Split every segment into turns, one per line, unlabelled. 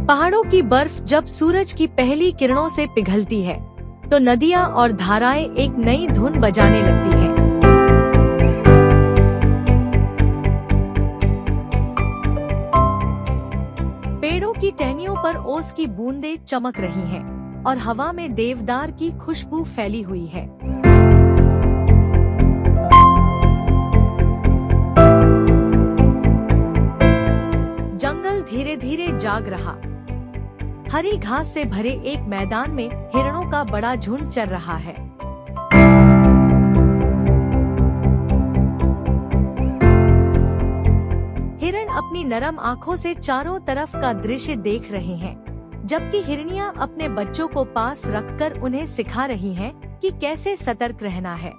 पहाड़ों की बर्फ जब सूरज की पहली किरणों से पिघलती है तो नदियां और धाराएं एक नई धुन बजाने लगती हैं। पेड़ों की टहनियों पर ओस की बूंदें चमक रही हैं और हवा में देवदार की खुशबू फैली हुई है। जंगल धीरे धीरे जाग रहा। हरी घास से भरे एक मैदान में हिरणों का बड़ा झुंड चल रहा है। हिरण अपनी नरम आँखों से चारों तरफ का दृश्य देख रहे हैं, जबकि हिरनियां अपने बच्चों को पास रखकर उन्हें सिखा रही हैं कि कैसे सतर्क रहना है।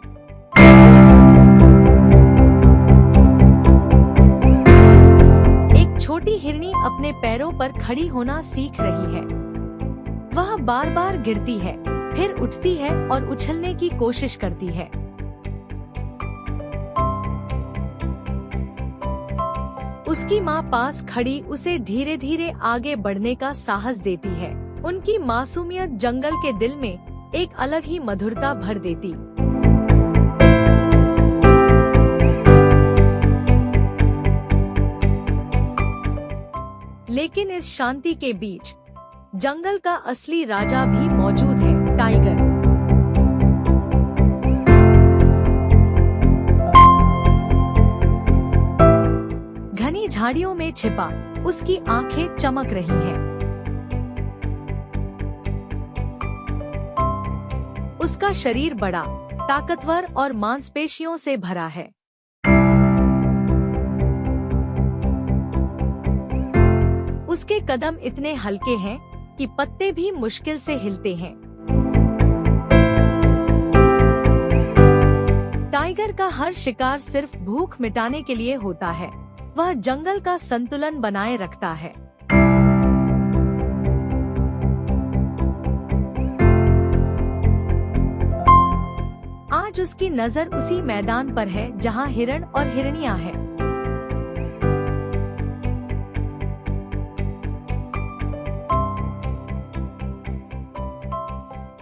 छोटी हिरनी अपने पैरों पर खड़ी होना सीख रही है। वह बार बार गिरती है, फिर उठती है और उछलने की कोशिश करती है। उसकी माँ पास खड़ी उसे धीरे धीरे आगे बढ़ने का साहस देती है। उनकी मासूमियत जंगल के दिल में एक अलग ही मधुरता भर देती। लेकिन इस शांति के बीच जंगल का असली राजा भी मौजूद है, टाइगर। घनी झाड़ियों में छिपा उसकी आंखें चमक रही हैं। उसका शरीर बड़ा, ताकतवर और मांसपेशियों से भरा है। उसके कदम इतने हल्के हैं कि पत्ते भी मुश्किल से हिलते हैं। टाइगर का हर शिकार सिर्फ भूख मिटाने के लिए होता है। वह जंगल का संतुलन बनाए रखता है। आज उसकी नजर उसी मैदान पर है जहां हिरण और हिरनियां हैं।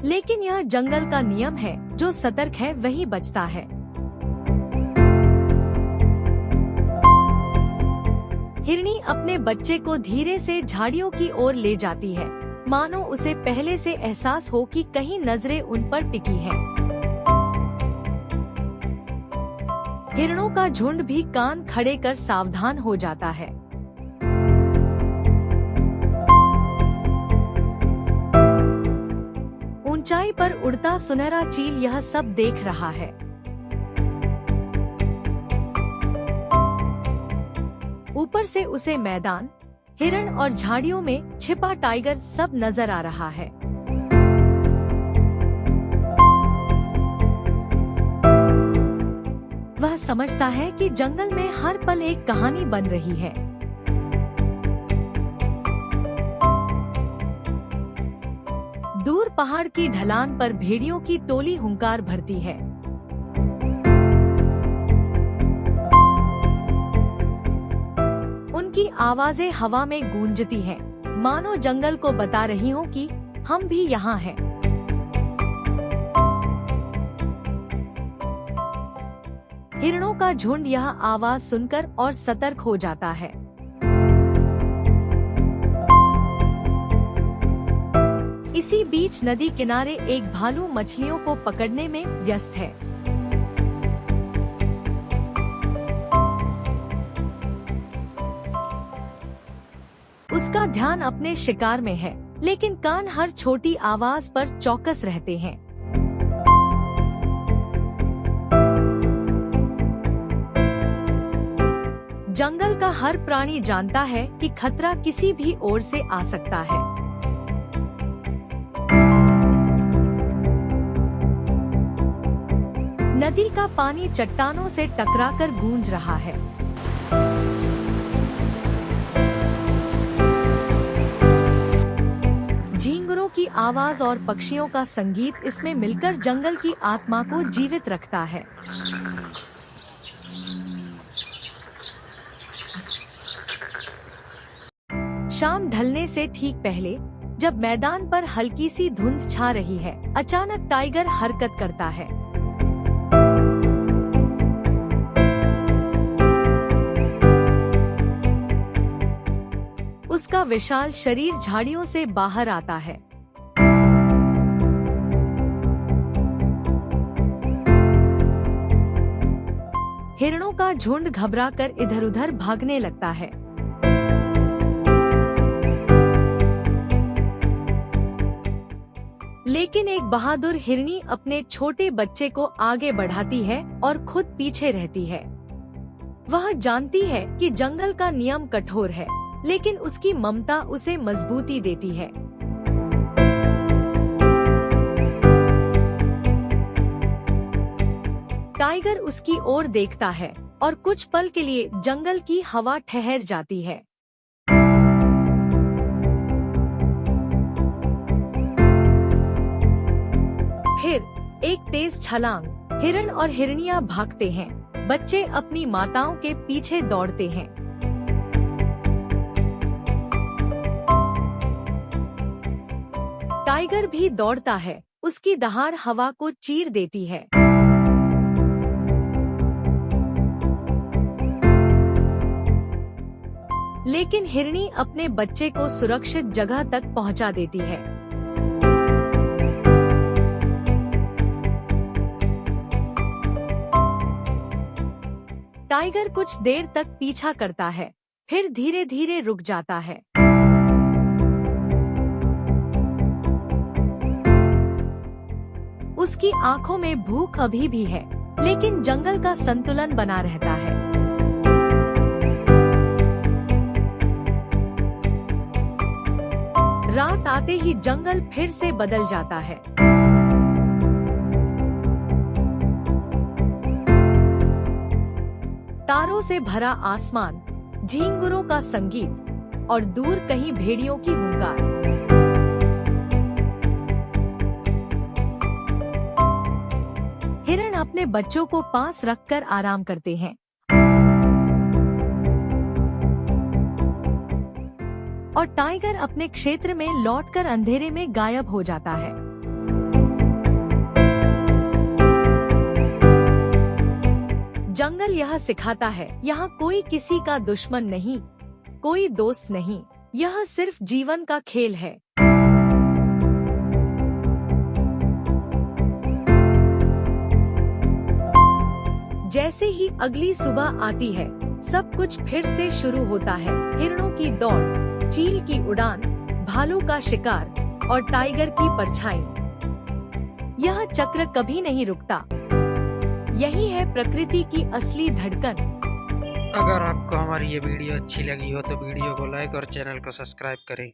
लेकिन यह जंगल का नियम है, जो सतर्क है वही बचता है। हिरनी अपने बच्चे को धीरे से झाड़ियों की ओर ले जाती है, मानो उसे पहले से एहसास हो कि कहीं नजरें उन पर टिकी हैं। हिरणों का झुंड भी कान खड़े कर सावधान हो जाता है। ऊंचाई पर उड़ता सुनहरा चील यह सब देख रहा है। ऊपर से उसे मैदान, हिरण और झाड़ियों में छिपा टाइगर सब नजर आ रहा है। वह समझता है कि जंगल में हर पल एक कहानी बन रही है। दूर पहाड़ की ढलान पर भेड़ियों की टोली हुंकार भरती है। उनकी आवाजें हवा में गूंजती हैं, मानो जंगल को बता रही हो कि हम भी यहाँ हैं। हिरणों का झुंड यह आवाज सुनकर और सतर्क हो जाता है। इसी बीच नदी किनारे एक भालू मछलियों को पकड़ने में व्यस्त है। उसका ध्यान अपने शिकार में है, लेकिन कान हर छोटी आवाज पर चौकस रहते हैं। जंगल का हर प्राणी जानता है कि खतरा किसी भी ओर से आ सकता है। नदी का पानी चट्टानों से टकराकर गूंज रहा है। झींगुरों की आवाज और पक्षियों का संगीत इसमें मिलकर जंगल की आत्मा को जीवित रखता है। शाम ढलने से ठीक पहले जब मैदान पर हल्की सी धुंध छा रही है, अचानक टाइगर हरकत करता है। उसका विशाल शरीर झाड़ियों से बाहर आता है। हिरणों का झुंड घबराकर इधर-उधर भागने लगता है। लेकिन एक बहादुर हिरनी अपने छोटे बच्चे को आगे बढ़ाती है और खुद पीछे रहती है। वह जानती है कि जंगल का नियम कठोर है, लेकिन उसकी ममता उसे मजबूती देती है। टाइगर उसकी ओर देखता है और कुछ पल के लिए जंगल की हवा ठहर जाती है। फिर एक तेज छलांग, हिरण और हिरनियां भागते हैं। बच्चे अपनी माताओं के पीछे दौड़ते हैं। टाइगर भी दौड़ता है। उसकी दहाड़ हवा को चीर देती है। लेकिन हिरनी अपने बच्चे को सुरक्षित जगह तक पहुंचा देती है। टाइगर कुछ देर तक पीछा करता है, फिर धीरे-धीरे रुक जाता है। उसकी आंखों में भूख अभी भी है, लेकिन जंगल का संतुलन बना रहता है। रात आते ही जंगल फिर से बदल जाता है। तारों से भरा आसमान, झींगुरों का संगीत और दूर कहीं भेड़ियों की हुंकार। हिरण अपने बच्चों को पास रखकर आराम करते हैं और टाइगर अपने क्षेत्र में लौटकर अंधेरे में गायब हो जाता है। जंगल यह सिखाता है, यहाँ कोई किसी का दुश्मन नहीं, कोई दोस्त नहीं, यह सिर्फ जीवन का खेल है। जैसे ही अगली सुबह आती है, सब कुछ फिर से शुरू होता है। हिरणों की दौड़, चील की उड़ान, भालू का शिकार और टाइगर की परछाई। यह चक्र कभी नहीं रुकता। यही है प्रकृति की असली धड़कन।
अगर आपको हमारी ये वीडियो अच्छी लगी हो तो वीडियो को लाइक और चैनल को सब्सक्राइब करें।